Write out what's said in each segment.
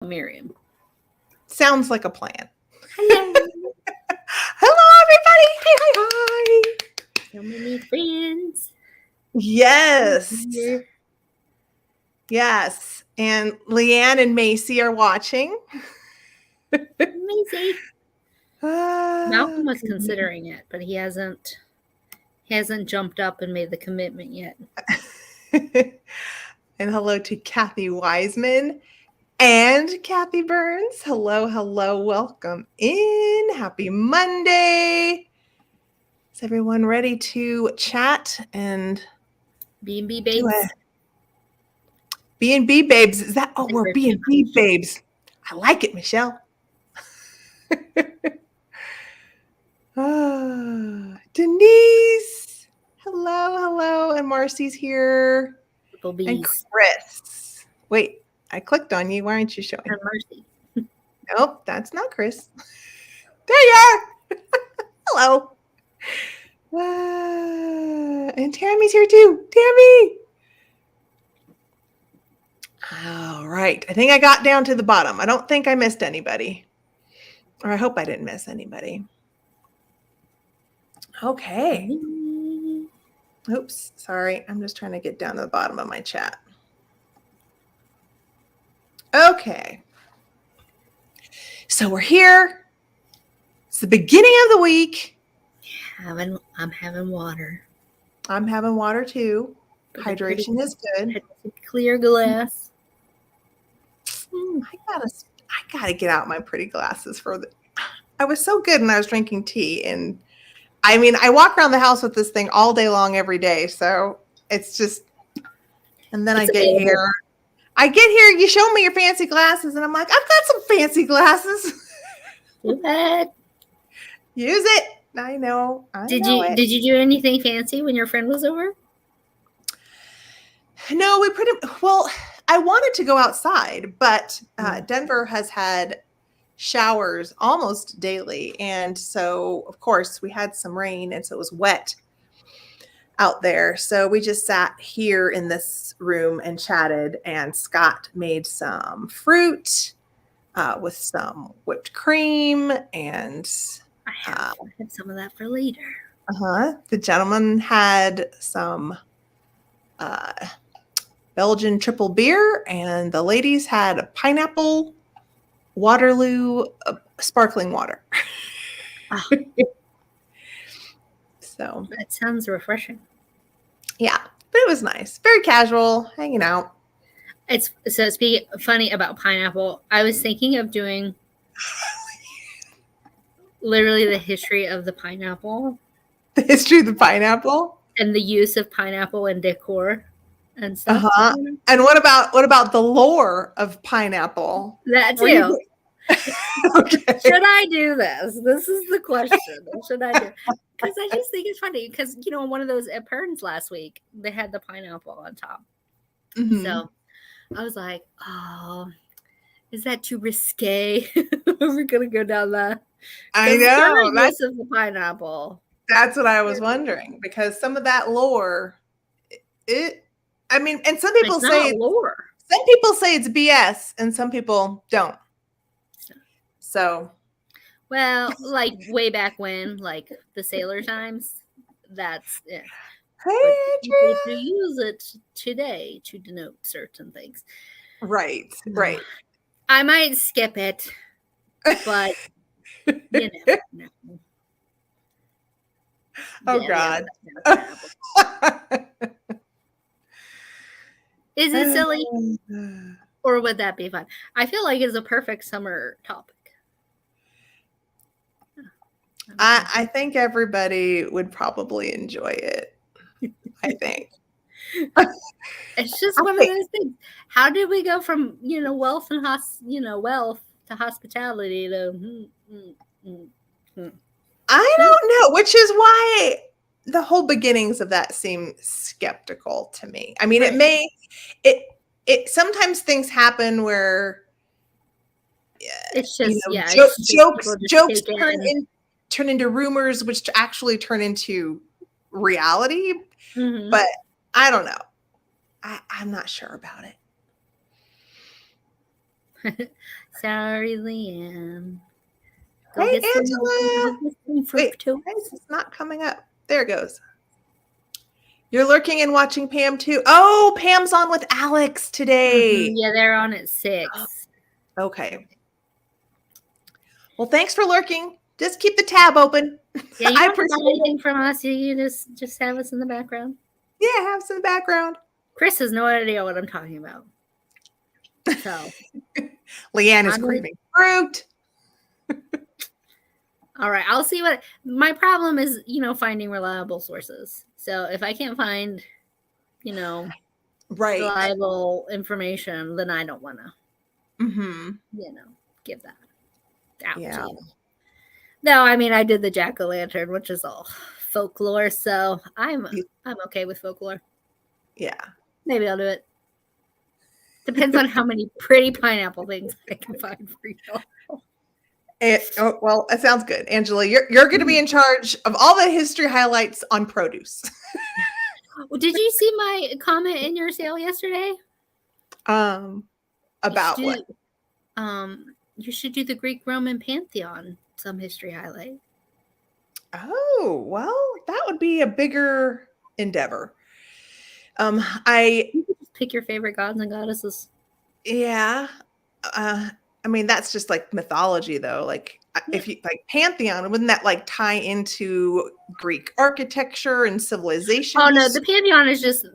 Miriam. Sounds like a plan. Hello. Hello, everybody. Hi, hi, hi. So many friends. Yes. Here. Yes. And Leanne and Macy are watching. Macy. Malcolm was Goodness. considering it, but he hasn't jumped up and made the commitment yet. And hello to Kathy Wiseman and Kathy Burns. Hello, hello. Welcome in. Happy Monday. Is everyone ready to chat and B&B babes. B&B babes. Is that? Oh, we're B&B babes. I like it, Michelle. Denise. Hello, hello. And Marcy's here. And Chris. Wait, I clicked on you. Why aren't you showing? And Marcy. Nope, that's not Chris. There you are. Hello. And Tammy's here too. Tammy. All right. I think I got down to the bottom. I don't think I missed anybody. Or I hope I didn't miss anybody. Okay. Oops. Sorry. I'm just trying to get down to the bottom of my chat. Okay. So we're here. It's the beginning of the week. I'm having water. I'm having water too. Hydration is good. Clear glass. I gotta get out my pretty glasses for the. I was so good when I was drinking tea, and I mean, I walk around the house with this thing all day long, every day. So it's just, and then I get here. You show me your fancy glasses, and I'm like, I've got some fancy glasses. What? Use it. I know. Did you do anything fancy when your friend was over? No, I wanted to go outside, but Denver has had showers almost daily. And so, of course, we had some rain, and so it was wet out there. So we just sat here in this room and chatted, and Scott made some fruit with some whipped cream, and I have some of that for later. The gentleman had some Belgian triple beer, and the ladies had a pineapple Waterloo sparkling water. Oh. So that sounds refreshing. Yeah, but it was nice. Very casual, hanging out. It's funny about pineapple. I was thinking of doing literally the history of the pineapple. The history of the pineapple? And the use of pineapple in decor and stuff. And what about the lore of pineapple? That too. Okay. Should I do this? This is the question. Should I do? Because I just think it's funny. Because one of those at Pern's last week, they had the pineapple on top. Mm-hmm. So I was like, oh, is that too risque? We're gonna go down that. I know. That's of the pineapple. That's what I was wondering, because some of that lore, and some people say lore. Some people say it's BS, and some people don't. So, well, like way back when, like the sailor times, that's it. Hey, people do use it today to denote certain things. Right. I might skip it, but you never know. Oh, God. Is it silly? Or would that be fun? I feel like it's a perfect summer topic. I think everybody would probably enjoy it. I think. It's just one of those things. How did we go from wealth and wealth to hospitality to? I don't know, which is why the whole beginnings of that seem skeptical to me. I mean, right. It sometimes things happen where it's just jokes turn into rumors, which actually turn into reality. Mm-hmm. But I don't know. I'm not sure about it. Sorry, Leanne. Go Hey, get some, Angela. go get some Wait, fructose. it's not coming up. There it goes. You're lurking and watching Pam too. Oh, Pam's on with Alex today. Yeah, they're on at 6. Okay. Well, thanks for lurking. Just keep the tab open. Yeah, you I don't have to buy appreciate it. anything from us. You just have us in the background. Yeah, have some background. Chris has no idea what I'm talking about. So Leanne is craving fruit. All right, I'll see what my problem is, finding reliable sources. So if I can't find, Right. reliable information, then I don't want to, Mm-hmm. give that out Yeah. to you. No, I mean I did the jack-o'-lantern, which is all folklore, so I'm okay with folklore. Yeah. Maybe I'll do it. Depends on how many pretty pineapple things I can find for you. Well, that sounds good, Angela. You're going to be in charge of all the history highlights on produce. Well, did you see my comment in your sale yesterday? About what? You should do the Greek-Roman Pantheon, some history highlight. Oh, well, that would be a bigger endeavor. You can just pick your favorite gods and goddesses. Yeah. I mean, that's just like mythology, though. Like, if you like Pantheon, wouldn't that like tie into Greek architecture and civilization? Oh no, the Pantheon is just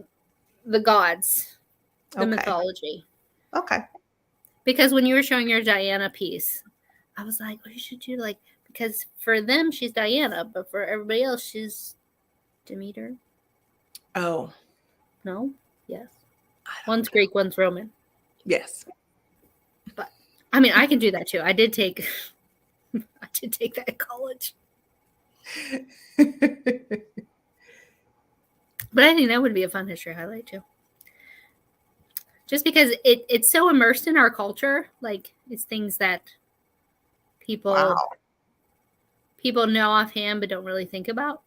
the gods, the mythology. Okay. Because when you were showing your Diana piece, I was like, you should do because for them she's Diana, but for everybody else she's Demeter. Oh. No? Yes. One's Greek, one's Roman. Yes. But I mean, I can do that too. I did take that in college. But I think that would be a fun history highlight too. Just because it's so immersed in our culture, like it's things that people know offhand but don't really think about,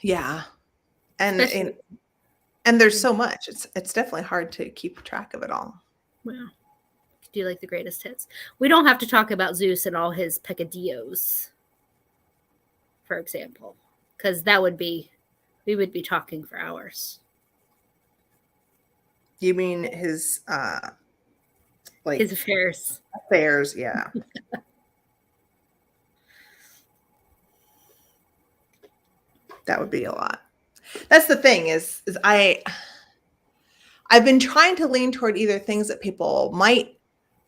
Yeah. And there's so much. It's definitely hard to keep track of it all. Yeah. Do like the greatest hits. We don't have to talk about Zeus and all his peccadillos, for example, because we would be talking for hours. You mean his his affairs? Affairs, yeah. That would be a lot. That's the thing is I've been trying to lean toward either things that people might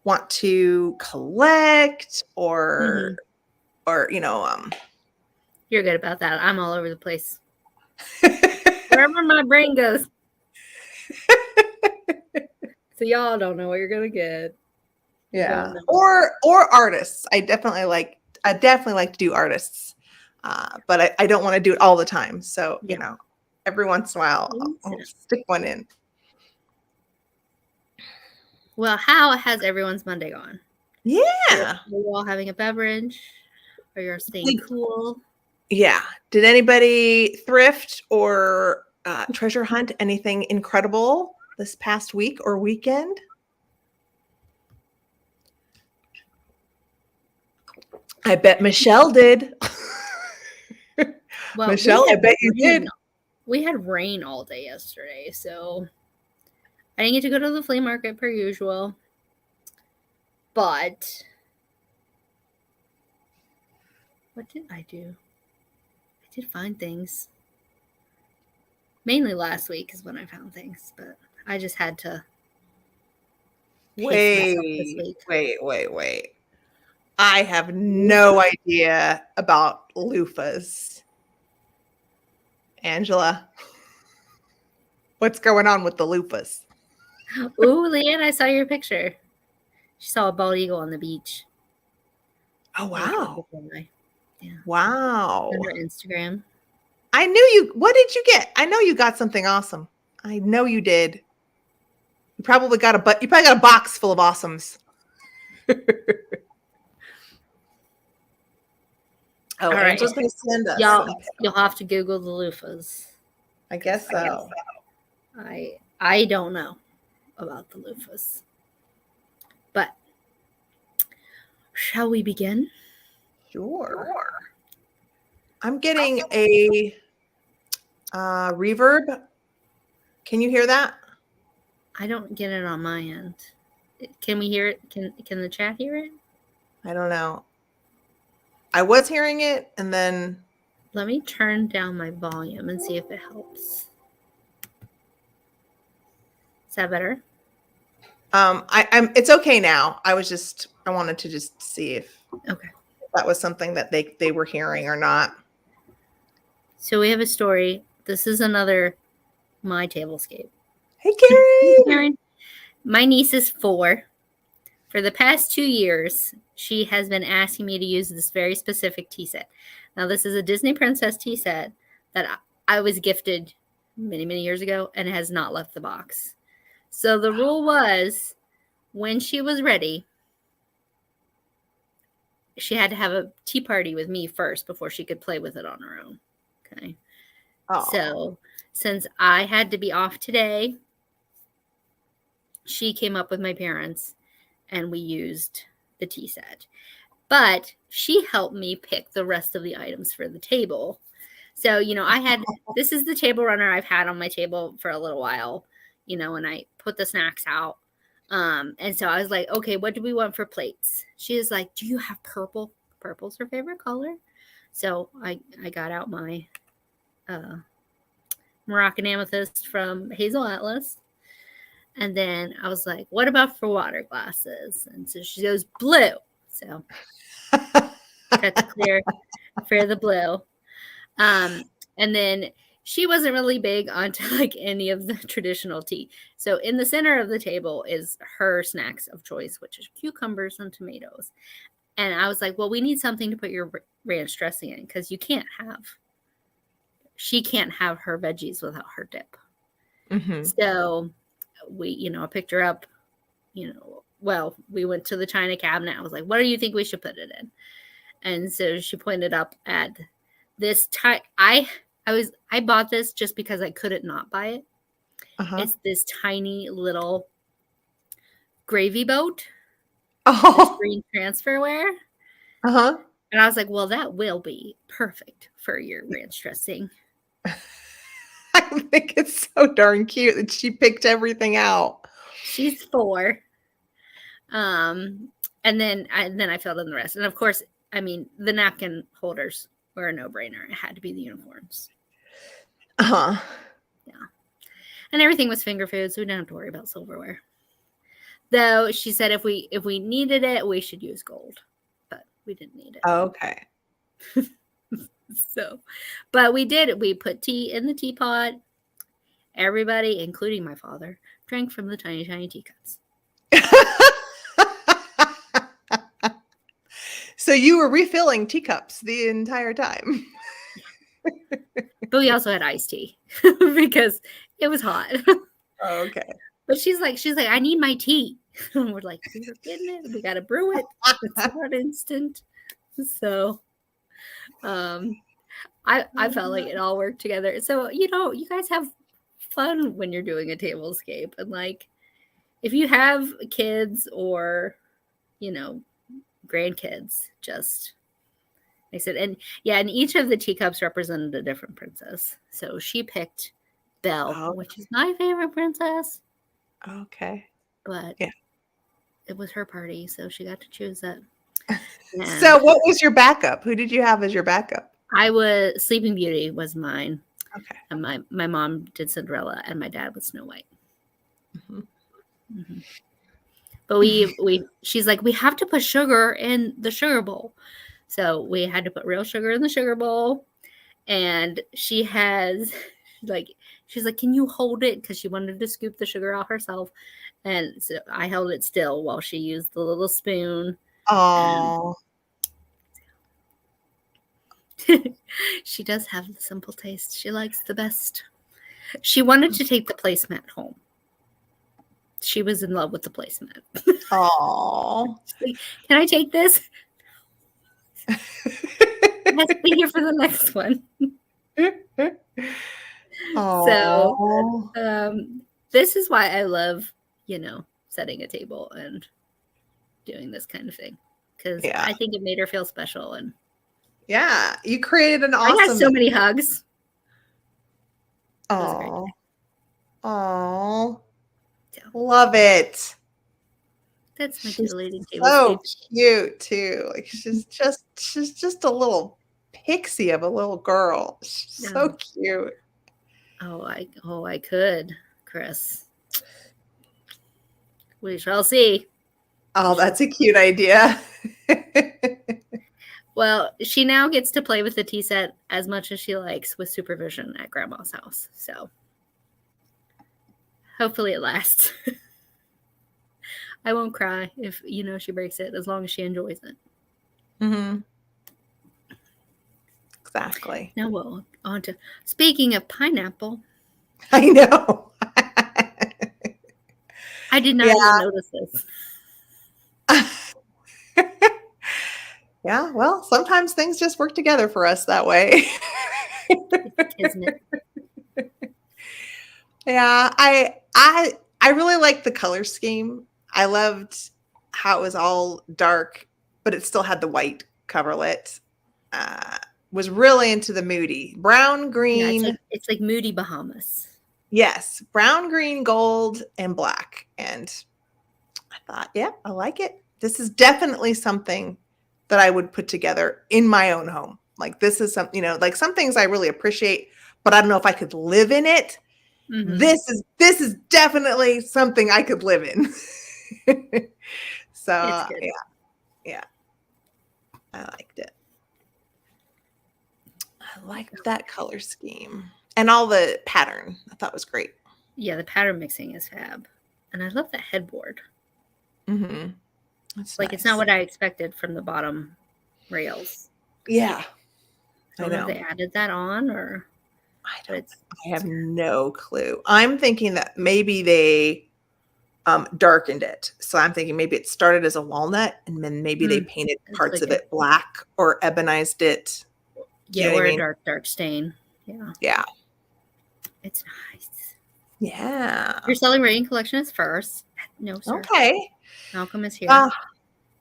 want to collect or You're good about that. I'm all over the place. Wherever my brain goes. So y'all don't know what you're gonna get. Yeah. Or artists. I definitely like to do artists. But I don't want to do it all the time. So, every once in a while I'll stick one in. Well, how has everyone's Monday gone? Yeah. Are you all having a beverage? Are you staying cool? Yeah. Did anybody thrift or treasure hunt anything incredible this past week or weekend? I bet Michelle did. Well, Michelle, I bet you did. We had rain all day yesterday, so I didn't get to go to the flea market per usual. But what did I do? I did find things. Mainly last week is when I found things, but I just had to Wait. I have no idea about loofahs. Angela, what's going on with the loofahs? Ooh, Leanne, I saw your picture. She saw a bald eagle on the beach. Oh, wow. Yeah. Wow. On her Instagram. I knew you. What did you get? I know you got something awesome. I know you did. You probably got a box full of awesomes. All right. Angela's going to send us. You'll have to Google the loofahs. I guess so. I don't know. about the loofahs. But shall we begin? Sure. I'm getting a reverb. Can you hear that? I don't get it on my end. Can we hear it? Can the chat hear it? I don't know. I was hearing it, and then let me turn down my volume and see if it helps. Is that better? It's okay now. I wanted to just see if that was something that they were hearing or not. So we have a story. This is another My Tablescape. Hey, Karen. Karen. My niece is 4. For the past 2 years, she has been asking me to use this very specific tea set. Now, this is a Disney Princess tea set that I was gifted many, many years ago, and it has not left the box. So the rule was, when she was ready, she had to have a tea party with me first before she could play with it on her own. Okay. Aww. So since I had to be off today, she came up with my parents and we used the tea set. But she helped me pick the rest of the items for the table. So, this is the table runner I've had on my table for a little while, and I put the snacks out. And so I was like, okay, what do we want for plates? She was like, do you have purple? Purple's her favorite color. So I got out my Moroccan amethyst from Hazel Atlas. And then I was like, what about for water glasses? And so she goes, blue. So got to clear for the blue. And then she wasn't really big onto like any of the traditional tea. So in the center of the table is her snacks of choice, which is cucumbers and tomatoes. And I was like, well, we need something to put your ranch dressing in because she can't have her veggies without her dip. Mm-hmm. So I picked her up, we went to the china cabinet. I was like, what do you think we should put it in? And so she pointed up at this I bought this just because I couldn't not buy it. Uh-huh. It's this tiny little gravy boat. Oh, green transferware. Uh-huh. And I was like, well, that will be perfect for your ranch dressing. I think it's so darn cute that she picked everything out. She's 4. And then I filled in the rest. And of course, the napkin holders were a no-brainer. It had to be the uniforms. Uh-huh. Yeah. And everything was finger food, so we didn't have to worry about silverware. Though she said if we needed it, we should use gold. But we didn't need it. Okay. So, but we did. We put tea in the teapot. Everybody, including my father, drank from the tiny, tiny teacups. So you were refilling teacups the entire time. But we also had iced tea because it was hot. Okay. But she's like, I need my tea. And we're like, we're getting it. We got to brew it. It's not instant. So, I felt like it all worked together. So, you guys have fun when you're doing a tablescape. And like, if you have kids or, grandkids, just like I said, and each of the teacups represented a different princess. So she picked Belle, which is my favorite princess. Okay. But it was her party, so she got to choose it. So what was your backup? Who did you have as your backup? Sleeping Beauty was mine. Okay. And my mom did Cinderella, and my dad was Snow White. Mm-hmm. Mm-hmm. But she's like, we have to put sugar in the sugar bowl. So we had to put real sugar in the sugar bowl. And she's like, can you hold it? Because she wanted to scoop the sugar out herself. And so I held it still while she used the little spoon. Oh. She does have the simple taste. She likes the best. She wanted to take the placemat home. She was in love with the placemat. Oh. Like, can I take this? Let's be here for the next one. So, this is why I love, setting a table and doing this kind of thing. Because Yeah. I think it made her feel special. And yeah, you created an I got awesome. so many hugs. Oh, oh, love it. That's my She's titillating so tablescape. cute too. Like she's just a little pixie of a little girl. She's so cute. Oh, I could, Chris. We shall see. Oh, that's a cute idea. Well, she now gets to play with the tea set as much as she likes with supervision at Grandma's house. So hopefully it lasts. I won't cry if, she breaks it, as long as she enjoys it. Mm-hmm. Exactly. Now, well, on to, speaking of pineapple. I know. I did not even notice this. Yeah, well, sometimes things just work together for us that way. Isn't it? Yeah, I really liked the color scheme. I loved how it was all dark, but it still had the white coverlet. Was really into the moody brown, green. Yeah, it's like moody Bahamas. Yes, brown, green, gold, and black. And I thought, yeah, I like it. This is definitely something that I would put together in my own home. Like this is something, like some things I really appreciate, but I don't know if I could live in it. Mm-hmm. This is definitely something I could live in. So yeah, I liked it. I liked that color scheme and all the pattern. I thought was great. Yeah, the pattern mixing is fab, and I love the headboard. Mm-hmm. That's like nice. It's not what I expected from the bottom rails. Yeah, I don't know if they added that on or. I have no clue. I'm thinking that maybe they darkened it. So I'm thinking maybe it started as a walnut and then maybe they painted parts of it black or ebonized it. Yeah, or a dark stain. Yeah. Yeah. It's nice. Yeah. Your celebrating collection is first. No, sir. Okay. Malcolm is here.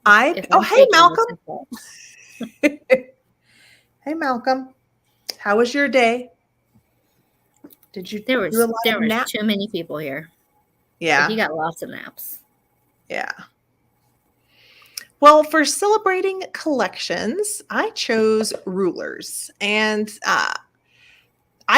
Hey, Malcolm. Hey, Malcolm. How was your day? Did you? There was too many people here. Yeah. But he got lots of naps. Yeah. Well, for celebrating collections, I chose rulers. And I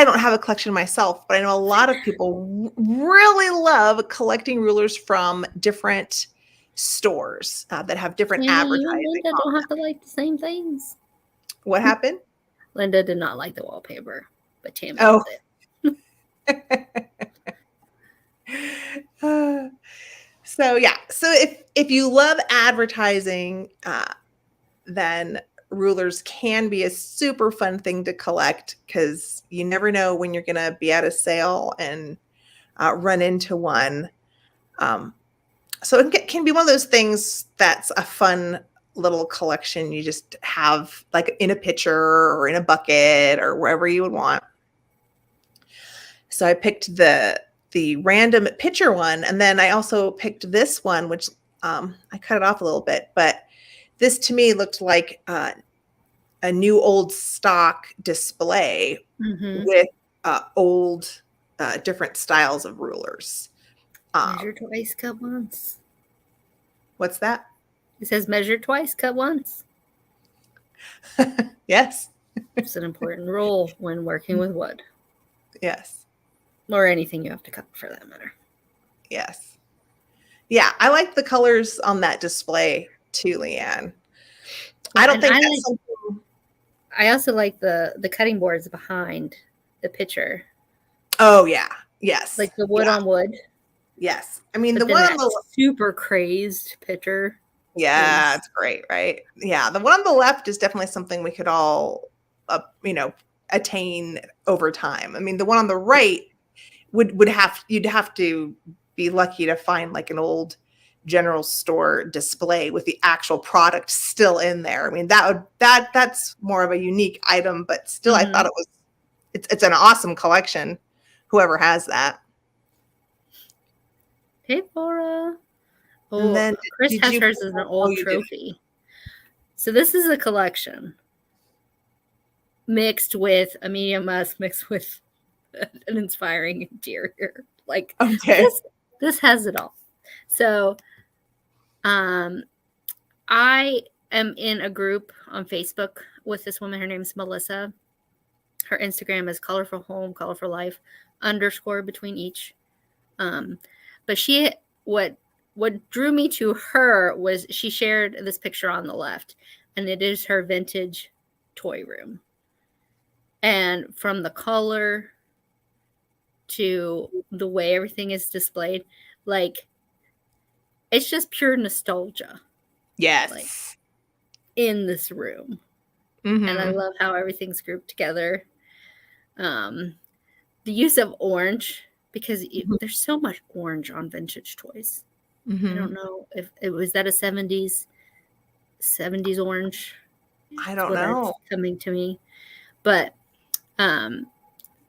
don't have a collection myself, but I know a lot of people really love collecting rulers from different stores that have different advertising. Linda don't have to like the same things. What happened? Linda did not like the wallpaper, but Tammy loved it. So if you love advertising, then rulers can be a super fun thing to collect because you never know when you're going to be at a sale and run into one. So it can be one of those things that's a fun little collection you just have like in a pitcher or in a bucket or wherever you would want. So I picked the random pitcher one, and then I also picked this one, which I cut it off a little bit, but this to me looked like a new old stock display with old different styles of rulers. Measure twice, cut once. What's that? It says measure twice, cut once. Yes. It's an important rule when working with wood. Yes. Or anything you have to cut for that matter. Yes. Yeah, I like the colors on that display too, Leanne. I don't think that's something. I also like the cutting boards behind the picture. Oh yeah. Yes. Like the wood on wood. Yes. I mean, the one on the super crazed picture. Yeah, it's great, right? Yeah, the one on the left is definitely something we could all, attain over time. I mean, the one on the right you'd have to be lucky to find like an old general store display with the actual product still in there. I mean, that's more of a unique item, but still, I thought it's an awesome collection. Whoever has that. Hey, Laura. And Oh, then Chris did has you? hers as an Oh, old you did. trophy. So this is a collection mixed with a medium must mixed with an inspiring interior. Like Okay. this has it all. So I am in a group on Facebook with this woman. Her name's Melissa. Her Instagram is colorful home, colorful life _ between each. But she what drew me to her was she shared this picture on the left, and it is her vintage toy room. And from the color to the way everything is displayed, like it's just pure nostalgia. Yes. Like in this room. Mm-hmm. And I love how everything's grouped together. The use of orange, because there's so much orange on vintage toys. I don't know if it was that a 70s orange. I don't know. Coming to me. But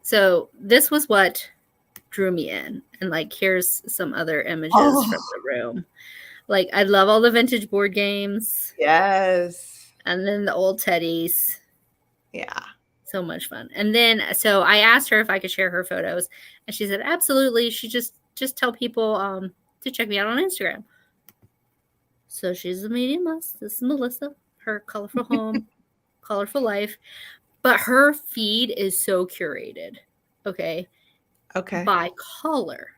so this was what drew me in. And like here's some other images from the room. Like I love all the vintage board games. Yes. And then the old teddies. Yeah. So much fun. And then so I asked her if I could share her photos, and she said absolutely. She just tell people to check me out on Instagram. So she's a medium must. This is Melissa, her colorful home, colorful life. But her feed is so curated. Okay. By color.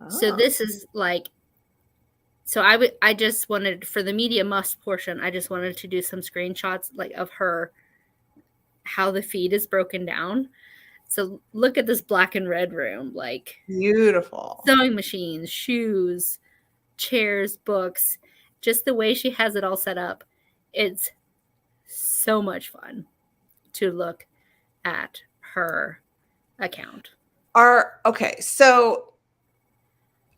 Oh. So this is like, so I just wanted, for the media must portion, I just wanted to do some screenshots like of her, how the feed is broken down. So look at this black and red room, like beautiful sewing machines, shoes, chairs, books, just the way she has it all set up. It's so much fun to look at her account. Okay, so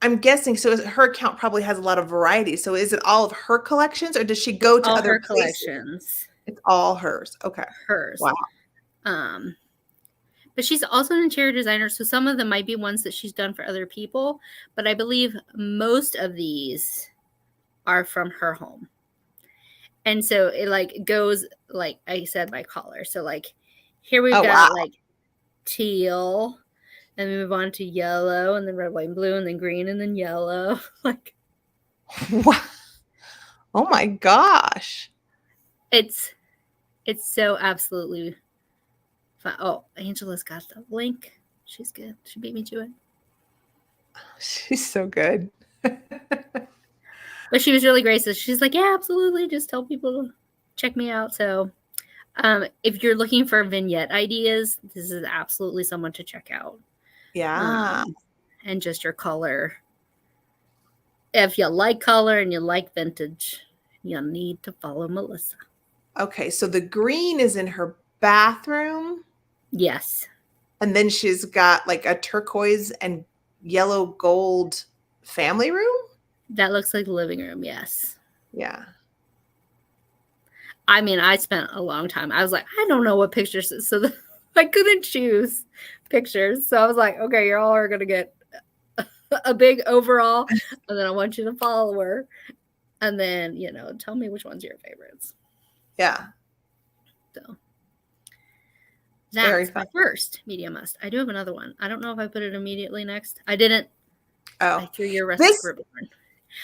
I'm guessing, so her account probably has a lot of variety. So is it all of her collections, or does she go to other collections? It's all hers. Okay. Hers. Wow. But she's also an interior designer, so some of them might be ones that she's done for other people, but I believe most of these are from her home. And so it like goes, like I said, by color. So like here we've got like teal, and we move on to yellow, and then red, white, and blue, and then green, and then yellow. Like, wow. Oh my gosh. It's so absolutely fun. Oh, Angela's got the link. She's good. She beat me to it. She's so good. But she was really gracious. She's like, yeah, absolutely. Just tell people to check me out. So if you're looking for vignette ideas, this is absolutely someone to check out. Yeah. And just your color. If you like color and you like vintage, you'll need to follow Melissa. Okay, so the green is in her bathroom. Yes. And then she's got like a turquoise and yellow gold family room. That looks like the living room, yes. Yeah. I mean, I spent a long time. I was like, I don't know what pictures. So I couldn't choose pictures. So I was like, okay, you all are going to get a big overall. And then I want you to follow her. And then, tell me which ones are your favorites. Yeah. So that's my first media must. I do have another one. I don't know if I put it immediately next. I didn't. Oh. I threw your recipe ribbon.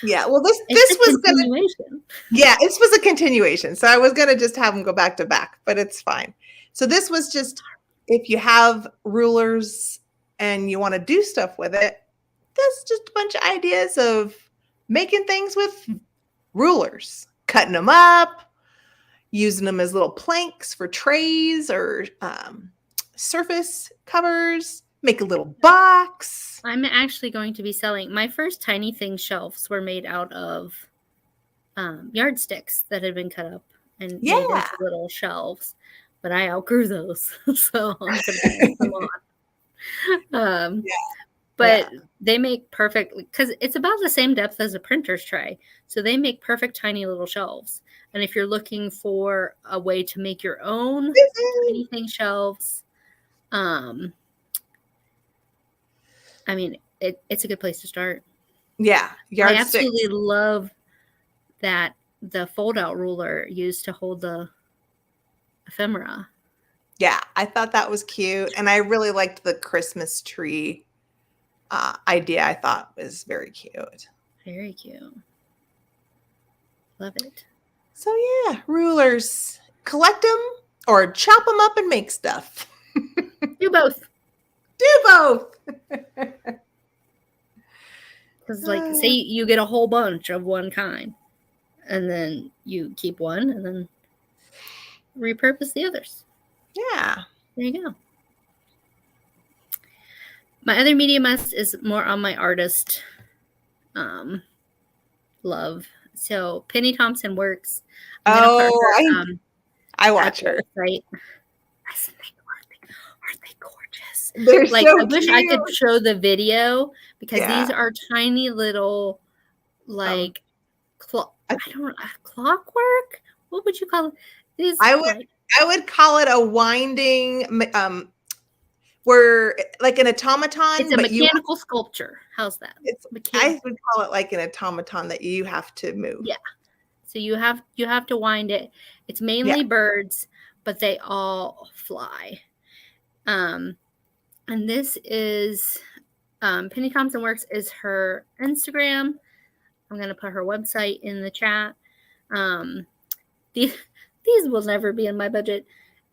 Yeah, well, this was continuation. This was a continuation. So I was gonna just have them go back to back, but it's fine. So this was just, if you have rulers and you want to do stuff with it, that's just a bunch of ideas of making things with rulers, cutting them up, using them as little planks for trays or surface covers. Make a little box. I'm actually going to be selling. My first Tiny Things shelves were made out of yardsticks that had been cut up and made into little shelves. But I outgrew those, so I'm going to pass them on. But they make perfect, because it's about the same depth as a printer's tray. So they make perfect tiny little shelves. And if you're looking for a way to make your own Tiny Things shelves, I mean, it's a good place to start. Yeah, I yardstick. absolutely love that the fold-out ruler used to hold the ephemera. Yeah, I thought that was cute, and I really liked the Christmas tree idea. I thought was very cute. Very cute. Love it. So yeah, rulers, collect them or chop them up and make stuff. Do both. Do both. Because, like, say you get a whole bunch of one kind, and then you keep one, and then repurpose the others. Yeah. There you go. My other media must is more on my artist love. So Penny Thompson works. I'm gonna put her I watch her. Right? Aren't they gorgeous? They're like so I wish cute. I could show the video because Yeah. these are tiny little like clockwork. What would you call it? These I would call it a winding where like an automaton. It's a mechanical sculpture. How's that? I would call it like an automaton that you have to move. Yeah. So you have to wind it. It's mainly birds, but they all fly. And this is Penny Thompson Works is her Instagram. I'm gonna put her website in the chat. These will never be in my budget,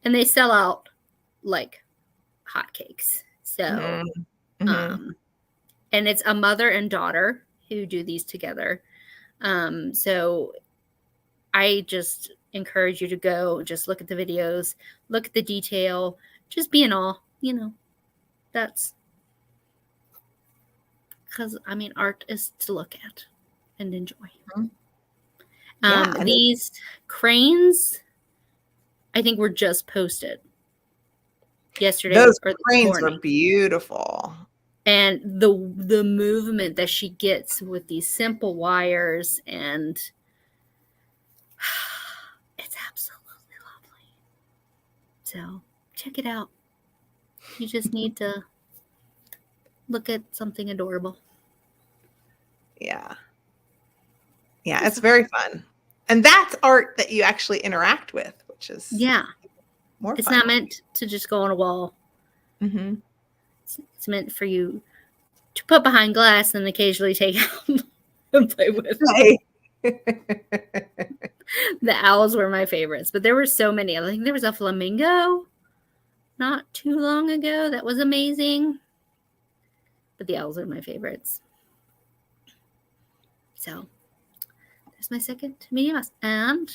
and they sell out like hotcakes. So, and it's a mother and daughter who do these together. So I just encourage you to go, just look at the videos, look at the detail, just be in awe, that's because, art is to look at and enjoy. These cranes, I think, were just posted yesterday. Those cranes are beautiful. And the movement that she gets with these simple wires, and it's absolutely lovely. So check it out. You just need to look at something adorable. Yeah. Yeah, it's very fun. And that's art that you actually interact with, which is more fun. It's not meant to just go on a wall. Mm-hmm. It's meant for you to put behind glass and occasionally take out and play with. Right. The owls were my favorites, but there were so many. I think there was a flamingo not too long ago that was amazing. But the owls are my favorites. So there's my second media must. And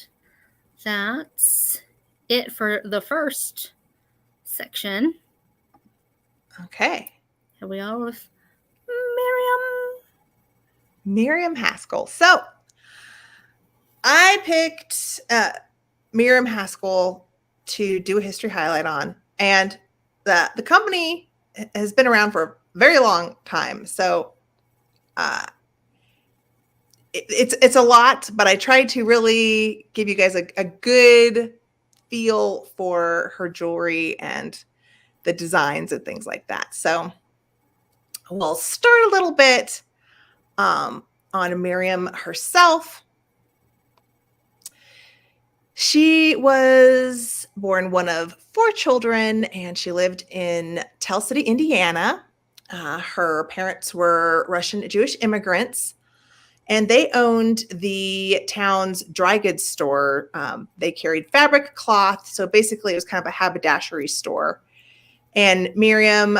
that's it for the first section. Okay. Here we are with Miriam Haskell. So I picked Miriam Haskell to do a history highlight on, and the company has been around for a very long time. So it's a lot, but I tried to really give you guys a good feel for her jewelry and the designs and things like that. So we'll start a little bit on Miriam herself. She was born one of 4 children, and she lived in Tell City, Indiana. Her parents were Russian Jewish immigrants, and they owned the town's dry goods store. They carried fabric, cloth, so basically it was kind of a haberdashery store. And Miriam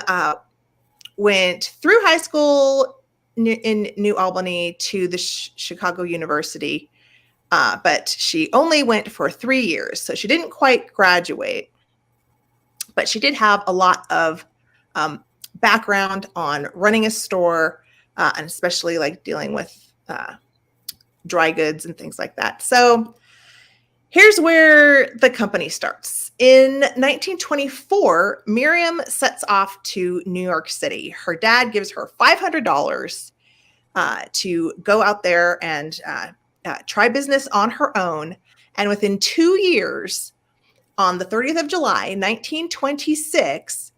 went through high school in New Albany to the Chicago University, but she only went for 3 years, so she didn't quite graduate. But she did have a lot of background on running a store, and especially like dealing with dry goods and things like that. So here's where the company starts. In 1924, Miriam sets off to New York City. Her dad gives her $500 to go out there and try business on her own. And within 2 years, on the 30th of July, 1926,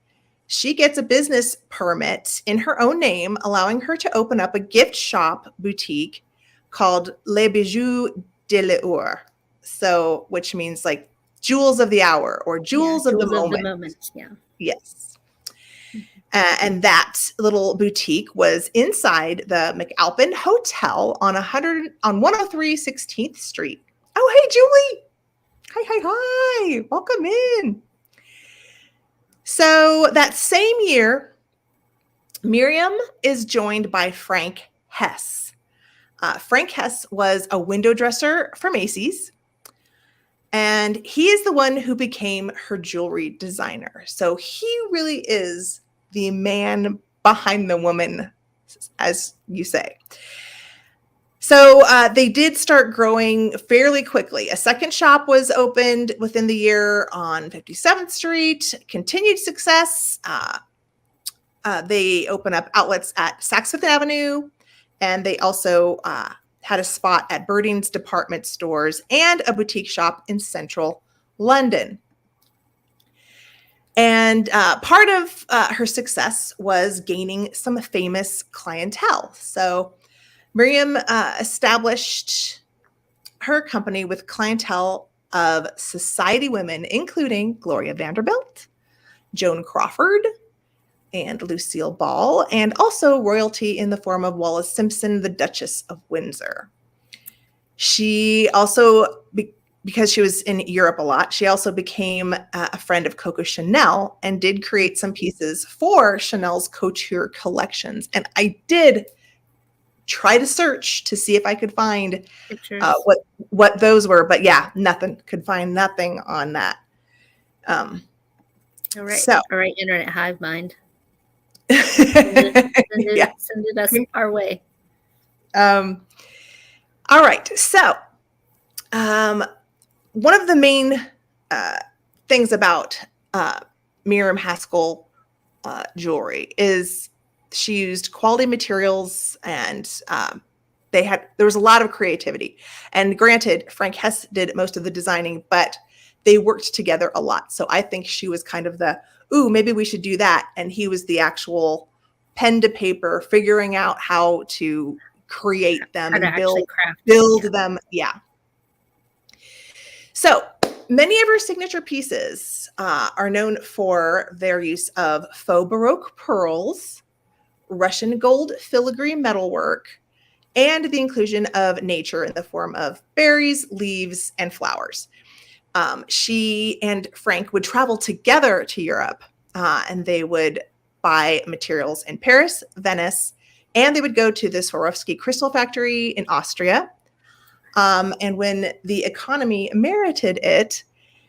she gets a business permit in her own name, allowing her to open up a gift shop boutique called Les Bijoux de l'Heure. So, which means like jewels of the hour or jewels of the moment. Yeah. Yes. And that little boutique was inside the McAlpin Hotel on 103 16th Street. Oh, hey, Julie. Hi. Welcome in. So that same year, Miriam is joined by Frank Hess. Frank Hess was a window dresser for Macy's, and he is the one who became her jewelry designer. So he really is the man behind the woman, as you say. So they did start growing fairly quickly. A second shop was opened within the year on 57th Street. Continued success. They opened up outlets at Saks Fifth Avenue, and they also had a spot at Birding's department stores and a boutique shop in central London. And part of her success was gaining some famous clientele. So Miriam established her company with clientele of society women, including Gloria Vanderbilt, Joan Crawford, and Lucille Ball, and also royalty in the form of Wallis Simpson, the Duchess of Windsor. She also, because she was in Europe a lot, she also became a friend of Coco Chanel and did create some pieces for Chanel's couture collections. And I did try to search to see if I could find what those were, but yeah, could find nothing on that. All right, Internet Hive Mind. Send it us our way. All right. So, one of the main things about Miriam Haskell jewelry is she used quality materials, and there was a lot of creativity. And granted, Frank Hess did most of the designing, but they worked together a lot. So I think she was kind of maybe we should do that. And he was the actual pen to paper, figuring out how to create them and build them. Yeah. So many of her signature pieces are known for their use of faux Baroque pearls, Russian gold filigree metalwork, and the inclusion of nature in the form of berries, leaves, and flowers. She and Frank would travel together to Europe, and they would buy materials in Paris, Venice, and they would go to the Swarovski crystal factory in Austria. And when the economy merited it,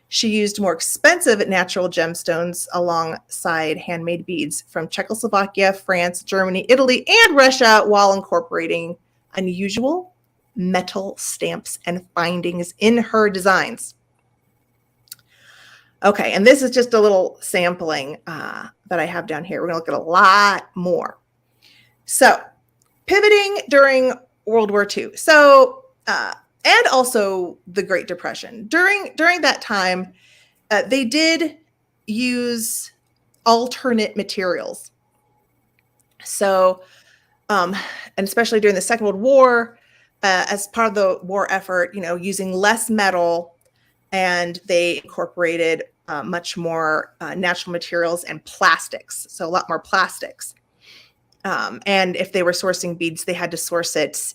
she used more expensive natural gemstones alongside handmade beads from Czechoslovakia, France, Germany, Italy, and Russia, while incorporating unusual metal stamps and findings in her designs. Okay, and this is just a little sampling that I have down here. We're going to look at a lot more. So, pivoting during World War II. So, and also the Great Depression. During that time, they did use alternate materials. So, and especially during the Second World War, as part of the war effort, using less metal, and they incorporated much more natural materials and plastics. So a lot more plastics. And if they were sourcing beads, they had to source it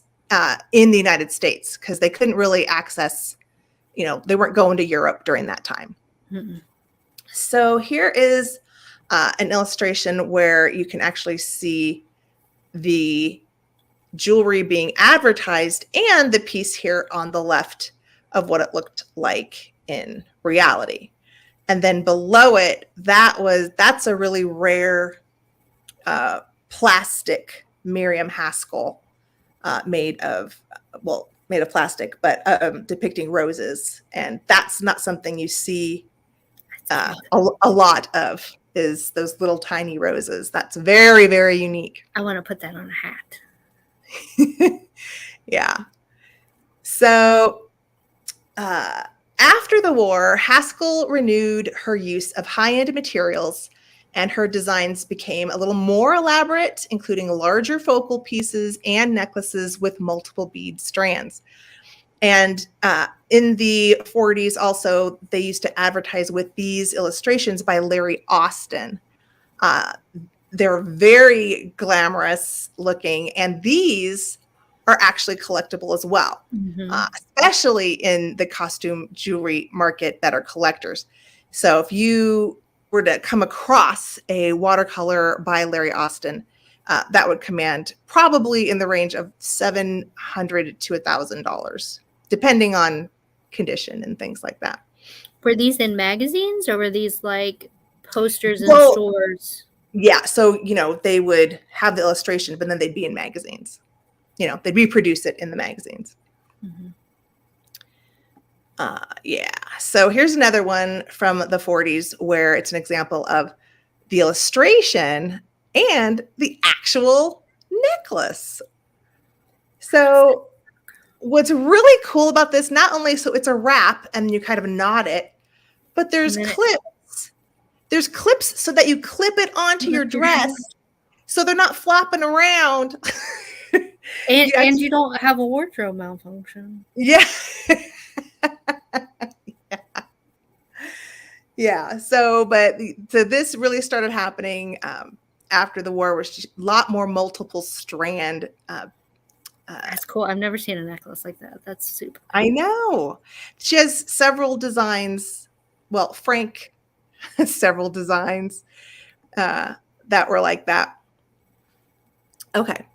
in the United States because they couldn't really access, they weren't going to Europe during that time. Mm-hmm. So here is an illustration where you can actually see the jewelry being advertised and the piece here on the left of what it looked like in reality. And then below it, that's a really rare plastic Miriam Haskell made of plastic, but depicting roses. And that's not something you see a lot of, is those little tiny roses. That's very, very unique. I want to put that on a hat. Yeah. So after the war, Haskell renewed her use of high-end materials and her designs became a little more elaborate, including larger focal pieces and necklaces with multiple bead strands. And in the 40s also, they used to advertise with these illustrations by Larry Austin. They're very glamorous looking, and these are actually collectible as well, especially in the costume jewelry market that are collectors. So if you were to come across a watercolor by Larry Austin, that would command probably in the range of $700 to $1,000, depending on condition and things like that. Were these in magazines, or were these like posters in stores? Yeah, so they would have the illustration, but then they'd be in magazines. They'd reproduce it in the magazines. Yeah. So here's another one from the 40s where it's an example of the illustration and the actual necklace. So what's really cool about this, not only so it's a wrap and you kind of knot it, but there's clips. There's clips so that you clip it onto your dress so they're not flopping around. And you don't have a wardrobe malfunction. Yeah. Yeah. So this really started happening after the war, was a lot more multiple strand. That's cool. I've never seen a necklace like that. That's super cool. I know. She has several designs. Well, Frank has several designs that were like that. Okay.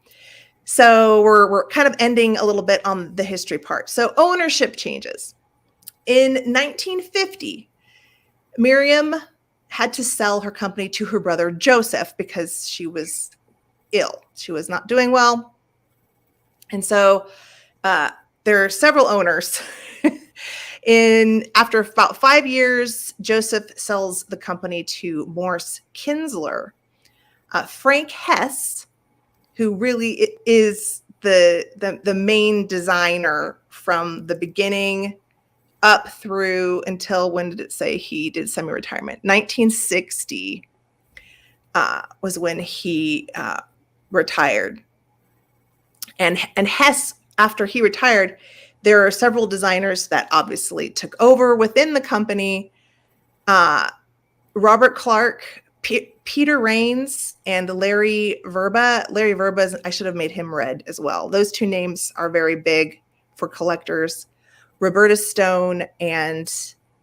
So we're kind of ending a little bit on the history part. So ownership changes. In 1950, Miriam had to sell her company to her brother Joseph because she was ill. She was not doing well. And so there are several owners. After about 5 years, Joseph sells the company to Morse Kinsler. Frank Hess, who really is the main designer from the beginning up through until, when did it say he did semi-retirement? 1960 was when he retired. And Hess, after he retired, there are several designers that obviously took over within the company. Robert Clark, Peter Raines, and Larry Verba. Larry Verba, I should have made him red as well. Those two names are very big for collectors. Roberta Stone and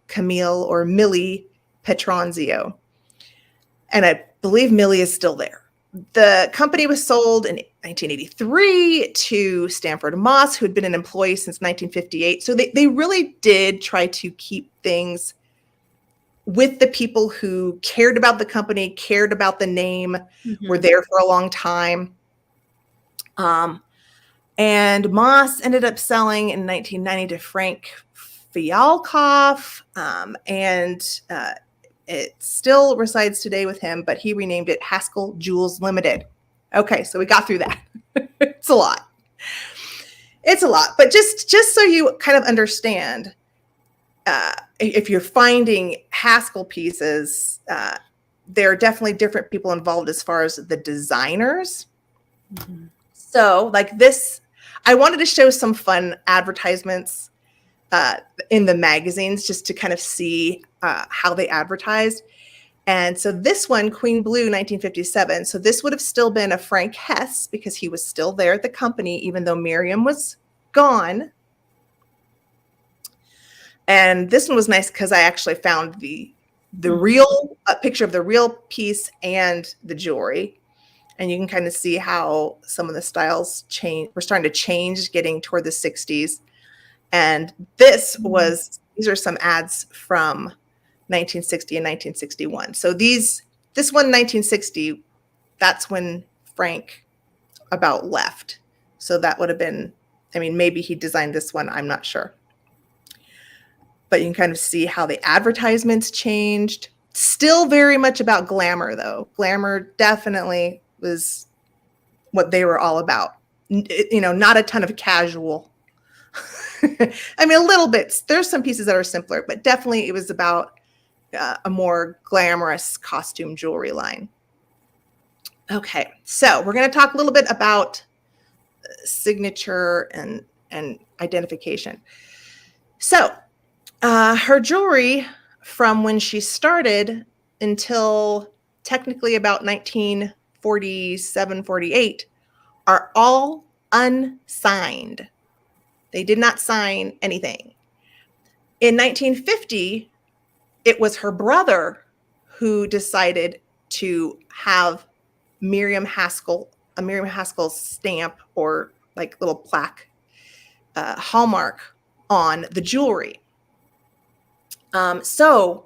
Camille or Millie Petronzio. And I believe Millie is still there. The company was sold in 1983 to Stanford Moss, who had been an employee since 1958. So they really did try to keep things with the people who cared about the company, cared about the name, were there for a long time. And Moss ended up selling in 1990 to Frank Fialkoff, and it still resides today with him, but he renamed it Haskell Jewels Limited. Okay, so we got through that. It's a lot. It's a lot, but just so you kind of understand, if you're finding Haskell pieces, there are definitely different people involved as far as the designers. So like this, I wanted to show some fun advertisements in the magazines just to kind of see how they advertised. And so this one, Queen Blue, 1957. So this would have still been a Frank Hess because he was still there at the company, even though Miriam was gone. And this one was nice because I actually found the real picture of the real piece and the jewelry. And you can kind of see how some of the styles were starting to change, getting toward the 60s. And these are some ads from 1960 and 1961. So this one, 1960, that's when Frank about left. So that would have been, maybe he designed this one, I'm not sure. But you can kind of see how the advertisements changed. Still very much about glamour, though. Glamour definitely was what they were all about. Not a ton of casual. A little bit. There's some pieces that are simpler, but definitely it was about a more glamorous costume jewelry line. Okay, so we're going to talk a little bit about signature and identification. So her jewelry from when she started until technically about 1947, 48 are all unsigned. They did not sign anything. In 1950, it was her brother who decided to have a Miriam Haskell stamp or like little plaque hallmark on the jewelry. So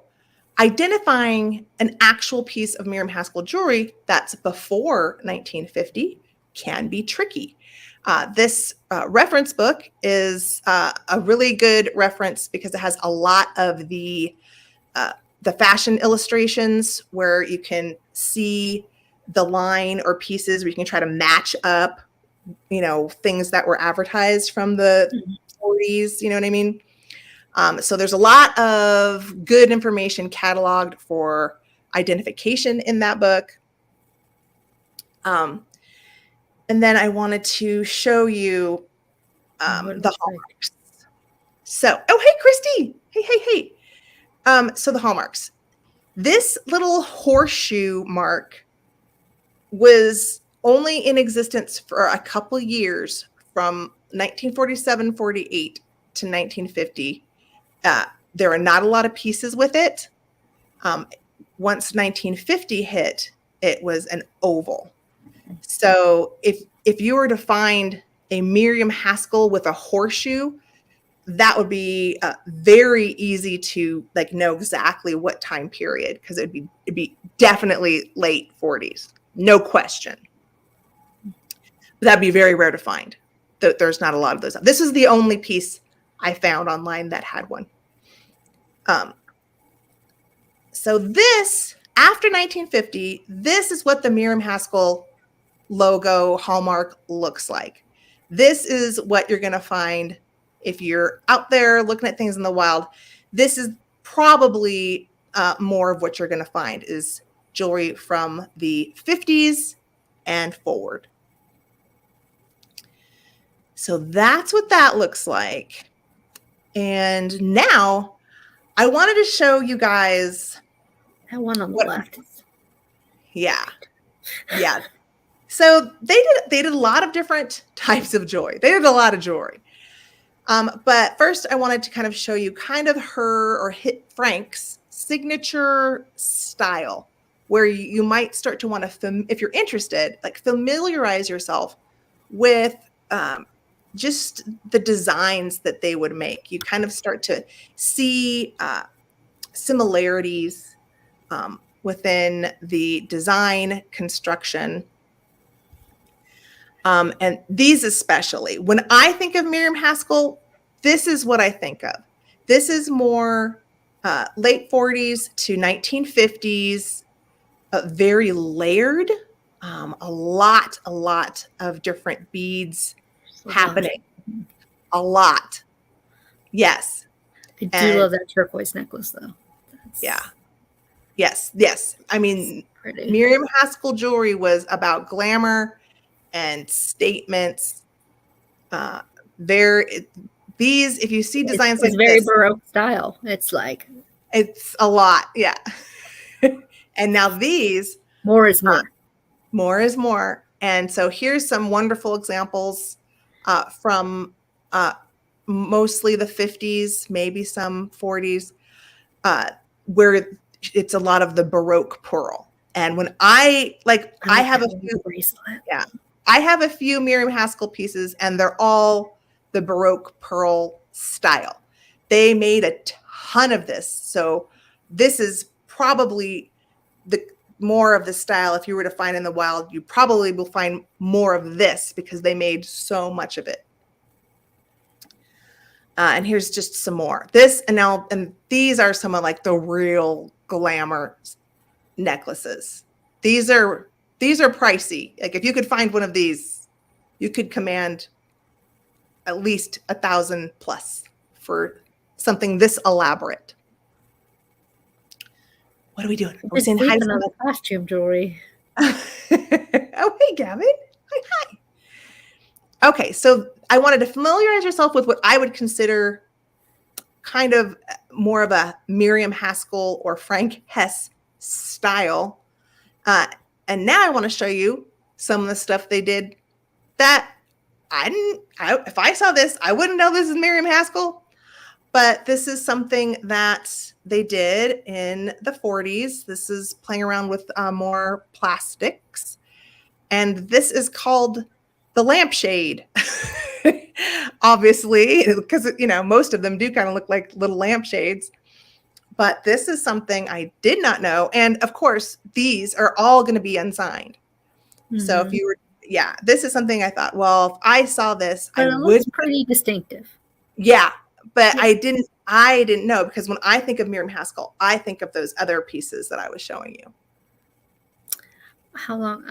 identifying an actual piece of Miriam Haskell jewelry that's before 1950 can be tricky. This reference book is a really good reference because it has a lot of the fashion illustrations where you can see the line or pieces where you can try to match up, things that were advertised from the 40s, you know what I mean? So there's a lot of good information cataloged for identification in that book. And then I wanted to show you the hallmarks. So, oh, hey, Christy. Hey. So the hallmarks. This little horseshoe mark was only in existence for a couple years from 1947, 48 to 1950. There are not a lot of pieces with it. Once 1950 hit, it was an oval. So if you were to find a Miriam Haskell with a horseshoe, that would be very easy to know exactly what time period, because it'd be definitely late 40s, no question. That'd be very rare to find. There's not a lot of those. This is the only piece I found online that had one. So this, after 1950, this is what the Miriam Haskell logo hallmark looks like. This is what you're going to find if you're out there looking at things in the wild. This is probably more of what you're going to find is jewelry from the 50s and forward. So that's what that looks like. And now I wanted to show you guys that one on the left. Yeah. So they did a lot of different types of jewelry. They did a lot of jewelry. But first I wanted to kind of show you kind of her or Frank's signature style, where you might start to want to, if you're interested, familiarize yourself with just the designs that they would make. You kind of start to see similarities within the design, construction, and these especially. When I think of Miriam Haskell, this is what I think of. This is more late 40s to 1950s, very layered, a lot of different beads happening. A lot. Yes. I do love that turquoise necklace, though. Yeah. Yes. I mean, Miriam Haskell jewelry was about glamour and statements. If you see designs it's very Baroque style. It's a lot. Yeah. And now these, more is more. More is more. And so here's some wonderful examples from mostly the 50s, maybe some 40s, where it's a lot of the Baroque pearl. And when I have a few bracelet. Yeah. I have a few Miriam Haskell pieces, and they're all the Baroque pearl style. They made a ton of this. So this is probably the more of the style. If you were to find in the wild, you probably will find more of this because they made so much of it. And here's just some more. And these are some of the real glamour necklaces. These are pricey. If you could find one of these, you could command at least $1,000 plus for something this elaborate. What are we doing? Are we It's saying hi to sleeping on the costume jewelry. oh, hey, Gavin. Hi. Okay, so I wanted to familiarize yourself with what I would consider kind of more of a Miriam Haskell or Frank Hess style. And now I want to show you some of the stuff they did that if I saw this, I wouldn't know this is Miriam Haskell. But this is something that they did in the 40s. This is playing around with more plastics. And this is called the lampshade. Obviously, because, most of them do kind of look like little lampshades. But this is something I did not know. And of course, these are all going to be unsigned. Mm-hmm. So if you were, this is something I thought, well, if I saw this, but it looks pretty distinctive. Yeah. But I didn't know, because when I think of Miriam Haskell, I think of those other pieces that I was showing you. How long?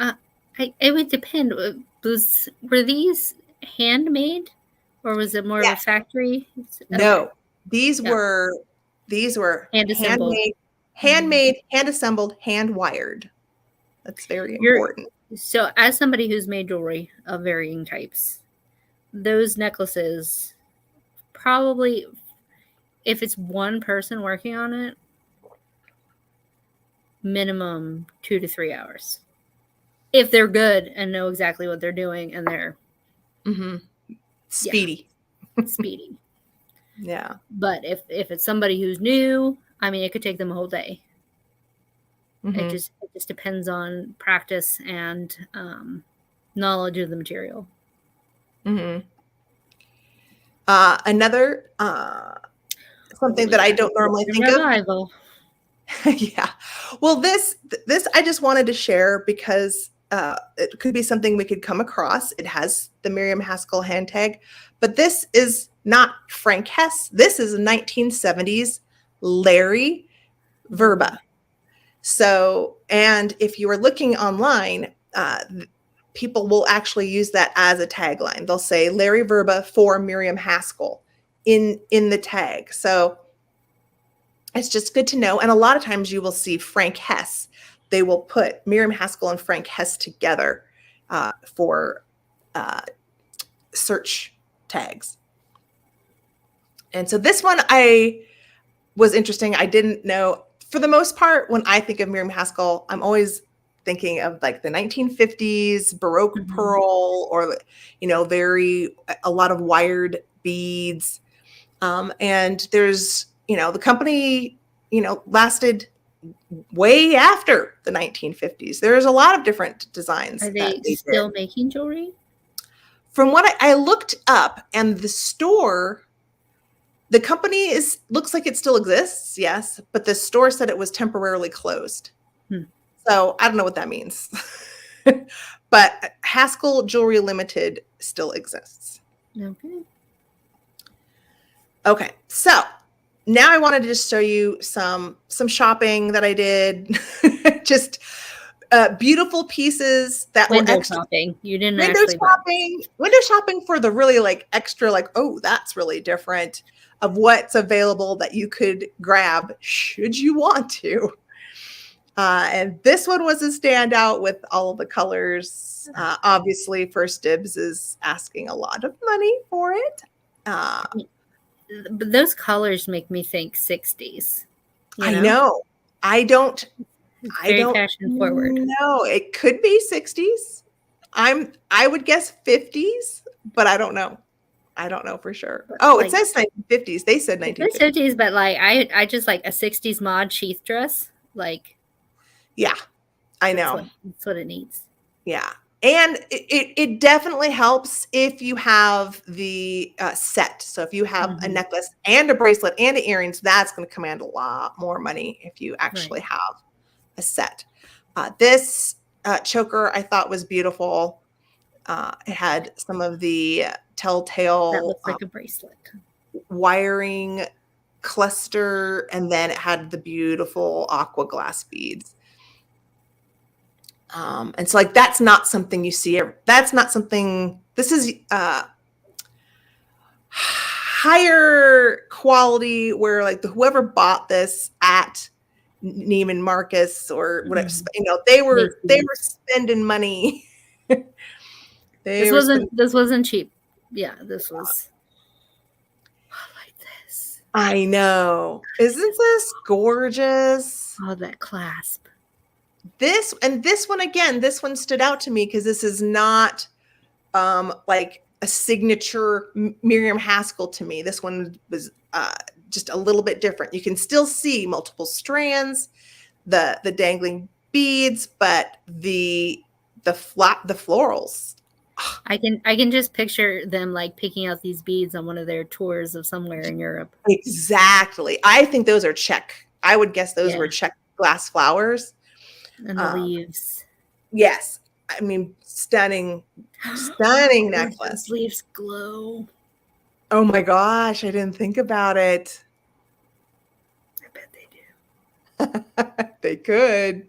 It would depend. Were these handmade, or was it more of a factory? Okay. No, these were handmade, hand assembled, hand wired. That's very important. So, as somebody who's made jewelry of varying types, those necklaces, probably, if it's one person working on it, minimum 2 to 3 hours. If they're good and know exactly what they're doing, and they're speedy. Speedy. Yeah. But if it's somebody who's new, I mean, it could take them a whole day. It just depends on practice and knowledge of the material. Another something that I don't normally think of. Yeah. Well, this I just wanted to share because it could be something we could come across. It has the Miriam Haskell hand tag, but this is not Frank Hess. This is a 1970s Larry Verba. So, and if you are looking online, people will actually use that as a tagline. They'll say Larry Verba for Miriam Haskell in the tag. So it's just good to know. And a lot of times you will see Frank Hess. They will put Miriam Haskell and Frank Hess together for search tags. And so this one was interesting. I didn't know. For the most part, when I think of Miriam Haskell, I'm always thinking of like the 1950s Baroque pearl, or, a lot of wired beads. And there's, the company, lasted way after the 1950s. There's a lot of different designs. Are they still making jewelry? From what I looked up, and the company looks like it still exists, yes, but the store said it was temporarily closed. So I don't know what that means. But Haskell Jewelry Limited still exists. Okay, so now I wanted to just show you some shopping that I did. Just beautiful pieces that window were extra. Shopping. You didn't window shopping for the really extra, oh, that's really different, of what's available that you could grab should you want to. And this one was a standout with all of the colors. Obviously, First Dibs is asking a lot of money for it. But those colors make me think 60s. I know. I don't fashion forward. No, it could be 60s. I would guess 50s, but I don't know. I don't know for sure. Oh, it says 1950s. They said 1950s. 50s, but I just like a 60s mod sheath dress. Yeah, I know. That's what it needs. Yeah. And it definitely helps if you have the set. So if you have a necklace and a bracelet and earrings, that's going to command a lot more money if you actually have a set. This choker I thought was beautiful. It had some of the telltale that looks like a bracelet wiring cluster, and then it had the beautiful aqua glass beads. And so that's not something you see. That's not something, this is higher quality, where whoever bought this at Neiman Marcus or whatever. Mhm. You know, they were Macy's. spending money. This wasn't cheap. Yeah, this was. I like this. I know. Isn't this gorgeous? Oh, that clasp. This one again, this one stood out to me because this is not like a signature Miriam Haskell to me. This one was just a little bit different. You can still see multiple strands, the dangling beads, but the florals. I can just picture them like picking out these beads on one of their tours of somewhere in Europe. Exactly. I think those are Czech. I would guess those were Czech glass flowers. And the leaves. Yes. I mean, stunning necklace. Those leaves glow. Oh my gosh, I didn't think about it. I bet they do. They could.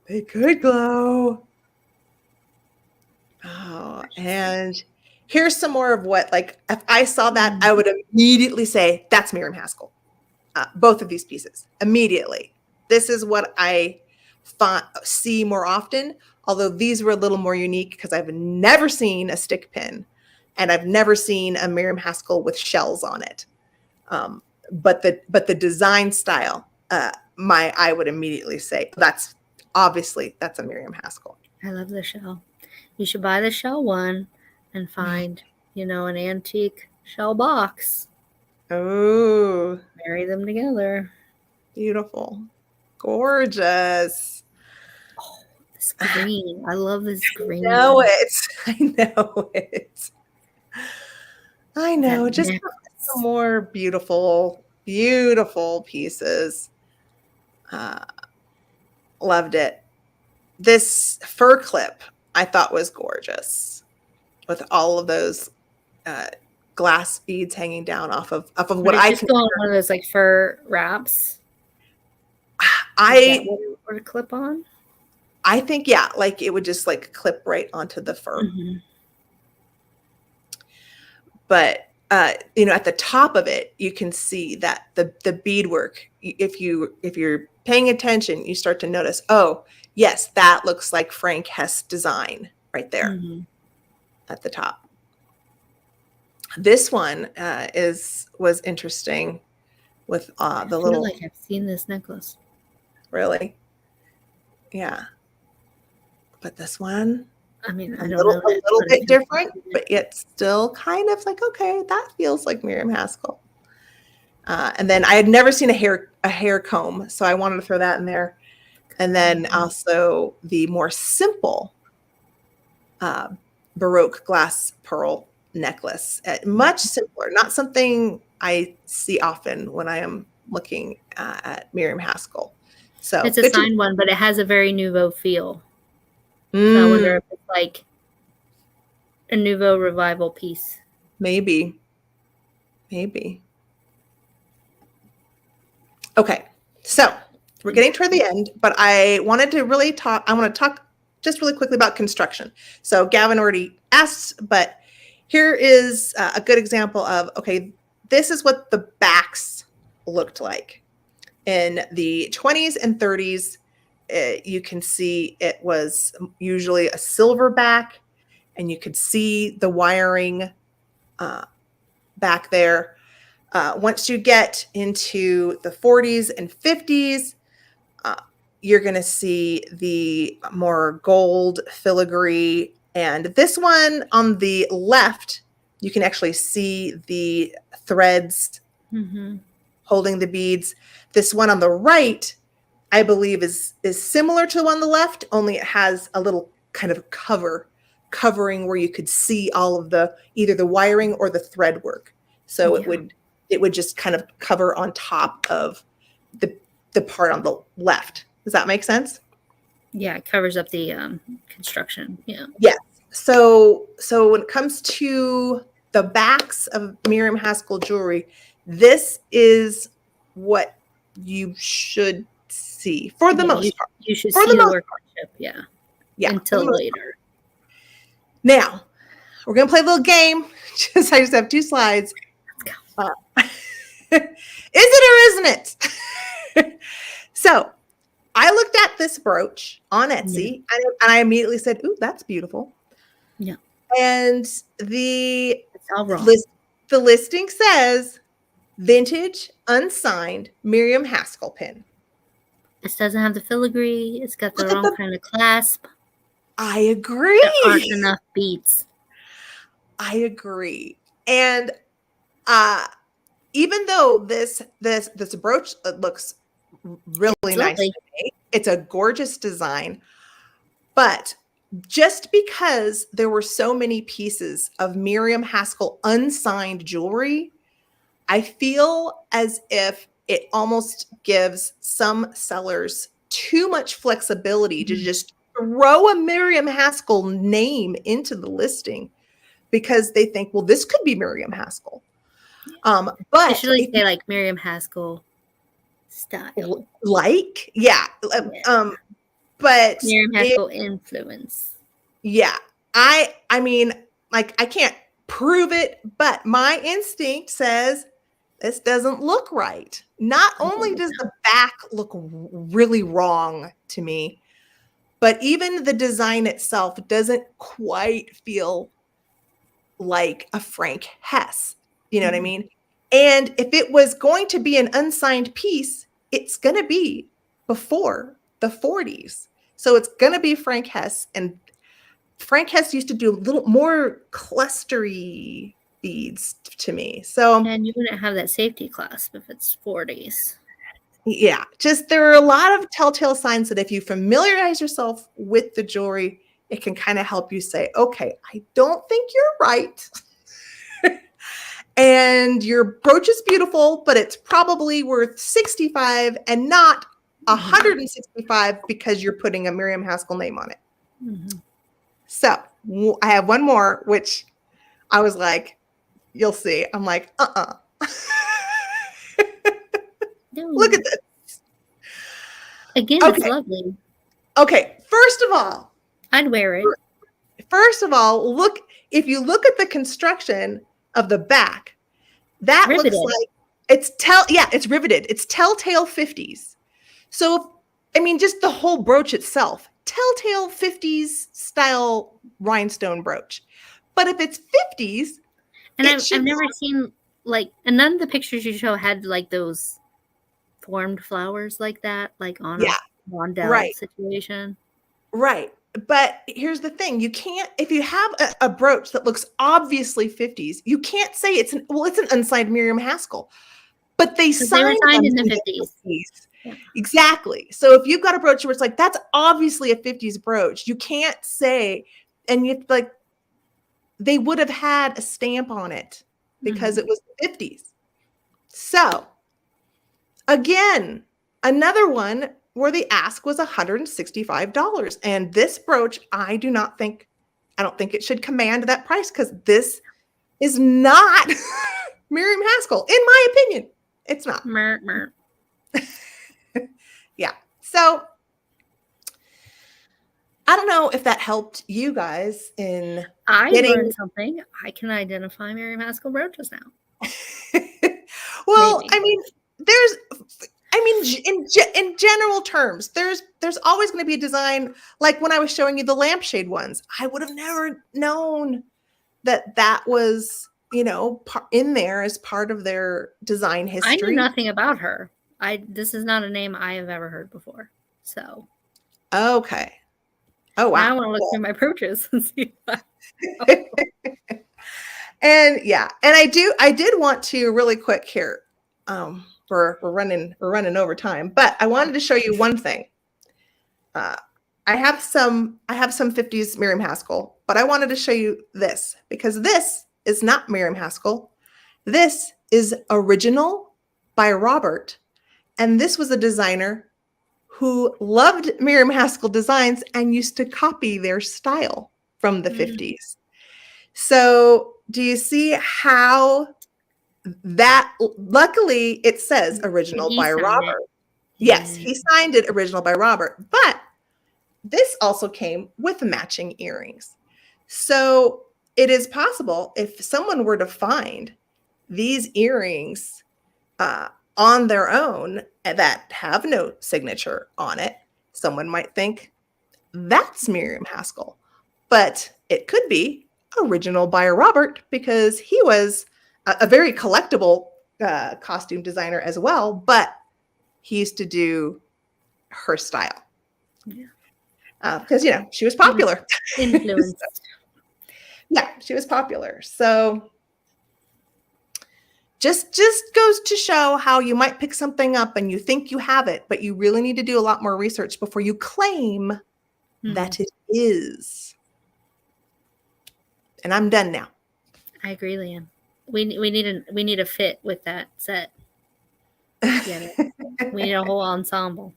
They could glow. Oh, and here's some more of what, like, if I saw that, I would immediately say, that's Miriam Haskell. Both of these pieces, immediately. This is what I see more often, although these were a little more unique because I've never seen a stick pin and I've never seen a Miriam Haskell with shells on it. But the design style, I would immediately say that's a Miriam Haskell. I love the shell. You should buy the shell one and find, an antique shell box. Oh, marry them together. Beautiful. Gorgeous. Oh, this green. I love this green. I know it. I know. That just some more beautiful pieces. Loved it. This fur clip I thought was gorgeous with all of those glass beads hanging down off of what I can go on one of those like fur wraps. Or to clip on. I think like it would just like clip right onto the fur. Mm-hmm. But at the top of it, you can see that the beadwork. If you're paying attention, you start to notice. Oh, yes, that looks like Frank Hess design right there at the top. This one was interesting with I feel like I've seen this necklace. Really? Yeah. But this one, I mean, a little bit different, but yet still kind of like, okay, that feels like Miriam Haskell. And then I had never seen a hair comb, so I wanted to throw that in there. And then also the more simple Baroque glass pearl necklace, much simpler, not something I see often when I am looking at Miriam Haskell. So it's a signed one, but it has a very nouveau feel. So I wonder if it's like a nouveau revival piece. Maybe. Okay, so we're getting toward the end, but I want to talk just really quickly about construction. So Gavin already asked, but here is a good example of, okay, this is what the backs looked like. In the 20s and 30s, you can see it was usually a silver back, and you could see the wiring back there. Once you get into the 40s and 50s, you're going to see the more gold filigree. And this one on the left, you can actually see the threads holding the beads. This one on the right, I believe, is similar to the one on the left, only it has a little kind of covering where you could see all of either the wiring or the thread work. So it would just kind of cover on top of the part on the left. Does that make sense? Yeah, it covers up the construction. Yeah. Yes. So when it comes to the backs of Miriam Haskell jewelry, this is what you should see for the most part. You should see the workmanship. Yeah. Until later. Now, we're going to play a little game. I just have 2 slides. Let's go. Is it or isn't it? So I looked at this brooch on Yeah. Etsy and I immediately said, ooh, that's beautiful. Yeah. And the It's all wrong. the listing says vintage unsigned Miriam Haskell pin. This doesn't have the filigree. It's got the Look at wrong kind of clasp. I agree. There aren't enough beads. I agree. And even though this brooch looks really nice to me, it's a gorgeous design, but just because there were so many pieces of Miriam Haskell unsigned jewelry, I feel as if it almost gives some sellers too much flexibility to just throw a Miriam Haskell name into the listing because they think, well, this could be Miriam Haskell. But you should like say like Miriam Haskell style. Like, yeah. But Miriam Haskell influence. Yeah. I mean, like, I can't prove it, but my instinct says this doesn't look right. Not only does the back look really wrong to me, but even the design itself doesn't quite feel like a Frank Hess. You know what I mean? And if it was going to be an unsigned piece, it's going to be before the 40s. So it's going to be Frank Hess. And Frank Hess used to do a little more clustery beads to me. So, and you wouldn't have that safety clasp if it's 40s. Yeah, just there are a lot of telltale signs that if you familiarize yourself with the jewelry, it can kind of help you say, okay, I don't think you're right. And your brooch is beautiful, but it's probably worth 65 and not 165 because you're putting a Miriam Haskell name on it. So I have one more, which I was like, you'll see. I'm like, Look at this. Again, it's lovely. Okay, first of all, I'd wear it. First of all, if you look at the construction of the back, that riveted. Looks like it's riveted. It's telltale 50s. So, I mean, just the whole brooch itself, telltale 50s style rhinestone brooch. But if it's 50s, and I've never seen like, and none of the pictures you show had like those formed flowers like that, like on a rondelle situation. Right. But here's the thing. You can't, if you have a brooch that looks obviously 50s, you can't say it's an unsigned Miriam Haskell. But they signed in the 50s. Yeah. Exactly. So if you've got a brooch where it's like, that's obviously a 50s brooch, you can't say, and you like, they would have had a stamp on it because it was the 50s. So again, another one where the ask was $165. And this brooch, I don't think it should command that price because this is not Miriam Haskell, in my opinion. It's not. Yeah. So I don't know if that helped you guys in learned something. I can identify Miriam Haskell brooches now. Well, maybe. In general terms, there's always going to be a design. Like when I was showing you the lampshade ones, I would have never known that was, in there as part of their design history. I knew nothing about her. This is not a name I have ever heard before. So. Okay. Oh, wow. Now I want to look through my brooches and see what. And yeah, and I did want to really quick here. We're running over time, but I wanted to show you one thing. I have some 50s Miriam Haskell, but I wanted to show you this because this is not Miriam Haskell. This is original by Robert, and this was a designer who loved Miriam Haskell designs and used to copy their style from the 50s. So do you see how that, luckily it says original by Robert. Yes, he signed it original by Robert, but this also came with matching earrings. So it is possible if someone were to find these earrings on their own that have no signature on it, someone might think that's Miriam Haskell. But it could be original by Robert because he was a very collectible costume designer as well, but he used to do her style. Yeah. Because, she was popular. Influenced. Yeah, she was popular. So just goes to show how you might pick something up and you think you have it, but you really need to do a lot more research before you claim that it is. And I'm done now. I agree, Leanne. We need a fit with that set. Get it? We need a whole ensemble.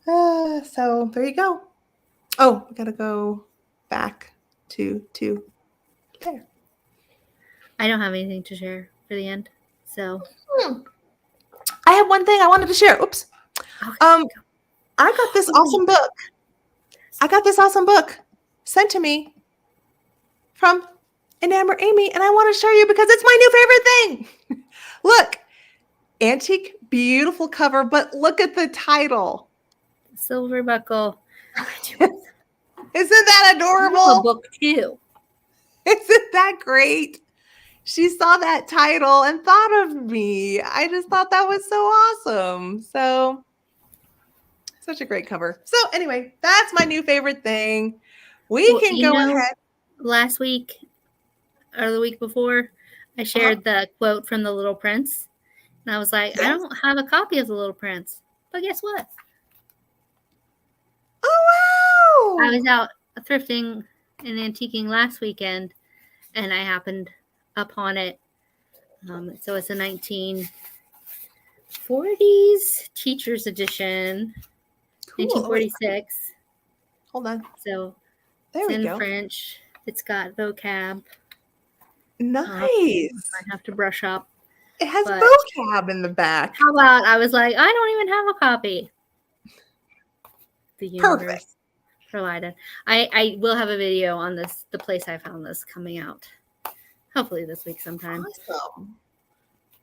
So there you go. Oh, we gotta go back to there. I don't have anything to share for the end. So I have one thing I wanted to share. Oops. Okay. I got this awesome book. I got this awesome book sent to me from Enamor Amy, and I want to show you because it's my new favorite thing. Look, antique, beautiful cover, but look at the title. Silver Buckle. Isn't that adorable? A book too. Isn't that great? She saw that title and thought of me. I just thought that was so awesome. So, such a great cover. So, anyway, that's my new favorite thing. We can go ahead. Last week or the week before, I shared the quote from The Little Prince. And I was like, yes. I don't have a copy of The Little Prince. But guess what? Oh, wow. I was out thrifting and antiquing last weekend, and I happened upon it. So it's a 1940s teacher's edition, cool. 1946. Hold on. So there we it's in go. French. It's got vocab. Nice. I have to brush up. It has vocab in the back. How about I was like, I don't even have a copy. The universe provided. I will have a video on this, the place I found this, coming out. Hopefully this week sometime. Awesome.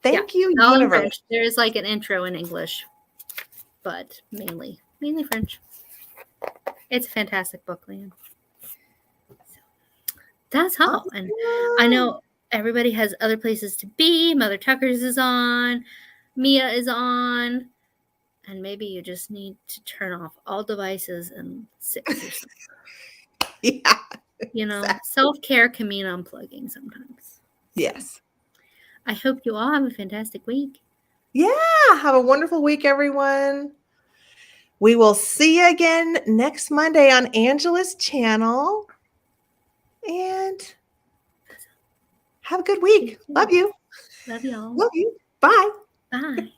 Thank you, universe. There is like an intro in English, but mainly French. It's a fantastic book, Liam. So, that's all. And I know everybody has other places to be. Mother Tucker's is on. Mia is on. And maybe you just need to turn off all devices and sit with yourself. Yeah. Exactly. Self-care can mean unplugging sometimes. Yes. I hope you all have a fantastic week. Yeah. Have a wonderful week, everyone. We will see you again next Monday on Angela's channel. And have a good week. Love you. Love y'all. Love you. Bye. Bye.